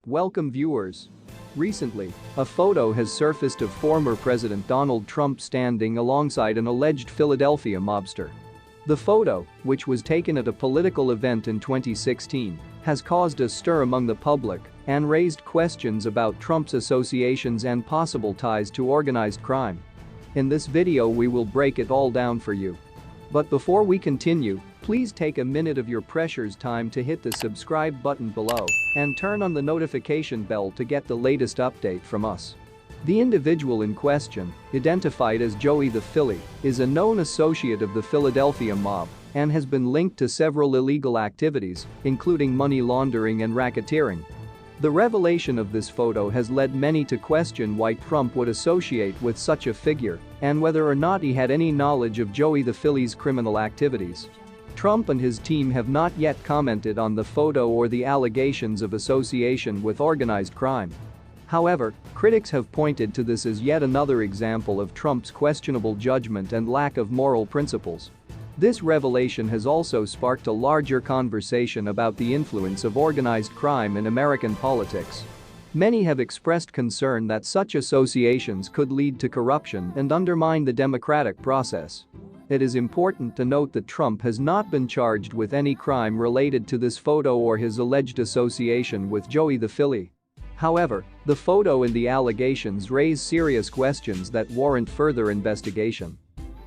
Welcome viewers. Recently, a photo has surfaced of former President Donald Trump standing alongside an alleged Philadelphia mobster. The photo, which was taken at a political event in 2016, has caused a stir among the public and raised questions about Trump's associations and possible ties to organized crime. In this video we will break it all down for you. But before we continue, please take a minute of your precious time to hit the subscribe button below and turn on the notification bell to get the latest update from us. The individual in question, identified as Joey the Philly, is a known associate of the Philadelphia mob and has been linked to several illegal activities, including money laundering and racketeering. The revelation of this photo has led many to question why Trump would associate with such a figure and whether or not he had any knowledge of Joey the Philly's criminal activities. Trump and his team have not yet commented on the photo or the allegations of association with organized crime. However, critics have pointed to this as yet another example of Trump's questionable judgment and lack of moral principles. This revelation has also sparked a larger conversation about the influence of organized crime in American politics. Many have expressed concern that such associations could lead to corruption and undermine the democratic process. It is important to note that Trump has not been charged with any crime related to this photo or his alleged association with Joey the Philly. However, the photo and the allegations raise serious questions that warrant further investigation.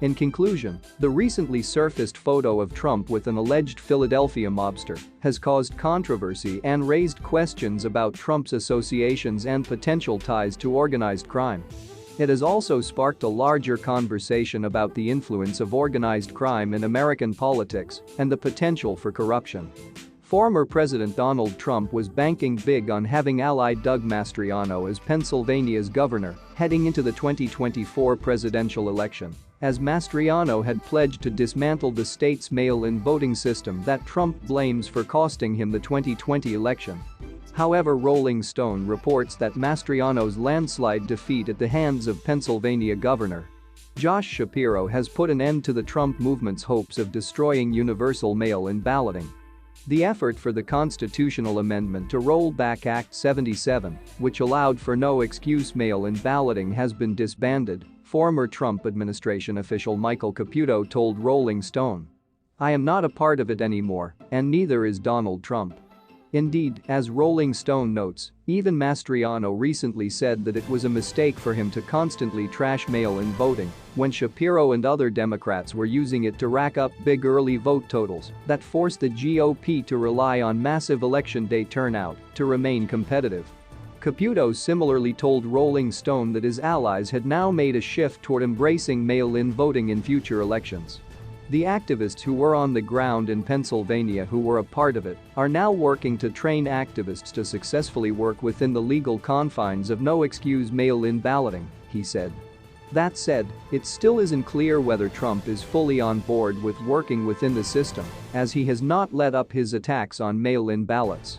In conclusion, the recently surfaced photo of Trump with an alleged Philadelphia mobster has caused controversy and raised questions about Trump's associations and potential ties to organized crime. It has also sparked a larger conversation about the influence of organized crime in American politics and the potential for corruption. Former President Donald Trump was banking big on having allied Doug Mastriano as Pennsylvania's governor heading into the 2024 presidential election, as Mastriano had pledged to dismantle the state's mail-in voting system that Trump blames for costing him the 2020 election. However, Rolling Stone reports that Mastriano's landslide defeat at the hands of Pennsylvania Governor Josh Shapiro has put an end to the Trump movement's hopes of destroying universal mail-in balloting. The effort for the constitutional amendment to roll back Act 77, which allowed for no-excuse mail-in balloting, has been disbanded, former Trump administration official Michael Caputo told Rolling Stone. "I am not a part of it anymore, and neither is Donald Trump." Indeed, as Rolling Stone notes, even Mastriano recently said that it was a mistake for him to constantly trash mail-in voting when Shapiro and other Democrats were using it to rack up big early vote totals that forced the GOP to rely on massive election day turnout to remain competitive. Caputo similarly told Rolling Stone that his allies had now made a shift toward embracing mail-in voting in future elections. The activists who were on the ground in Pennsylvania who were a part of it are now working to train activists to successfully work within the legal confines of no-excuse mail-in balloting, he said. That said, it still isn't clear whether Trump is fully on board with working within the system, as he has not let up his attacks on mail-in ballots.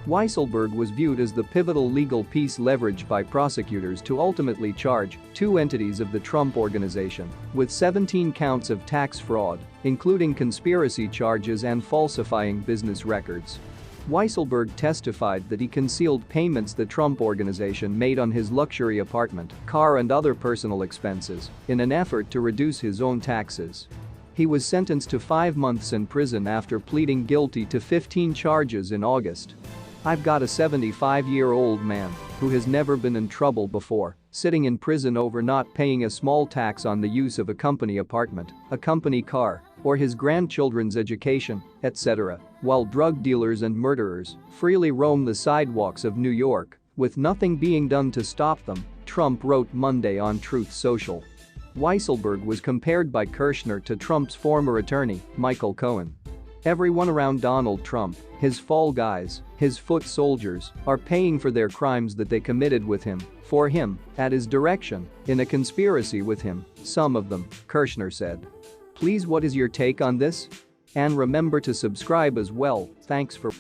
Weisselberg was viewed as the pivotal legal piece leveraged by prosecutors to ultimately charge two entities of the Trump Organization with 17 counts of tax fraud, including conspiracy charges and falsifying business records. Weisselberg testified that he concealed payments the Trump Organization made on his luxury apartment, car and other personal expenses in an effort to reduce his own taxes. He was sentenced to 5 months in prison after pleading guilty to 15 charges in August. "I've got a 75-year-old man who has never been in trouble before, sitting in prison over not paying a small tax on the use of a company apartment, a company car, or his grandchildren's education, etc., while drug dealers and murderers freely roam the sidewalks of New York, with nothing being done to stop them," Trump wrote Monday on Truth Social. Weisselberg was compared by Kirshner to Trump's former attorney, Michael Cohen. "Everyone around Donald Trump, his fall guys, his foot soldiers, are paying for their crimes that they committed with him, for him, at his direction, in a conspiracy with him, some of them," Kirshner said. Please, what is your take on this? And remember to subscribe as well. Thanks for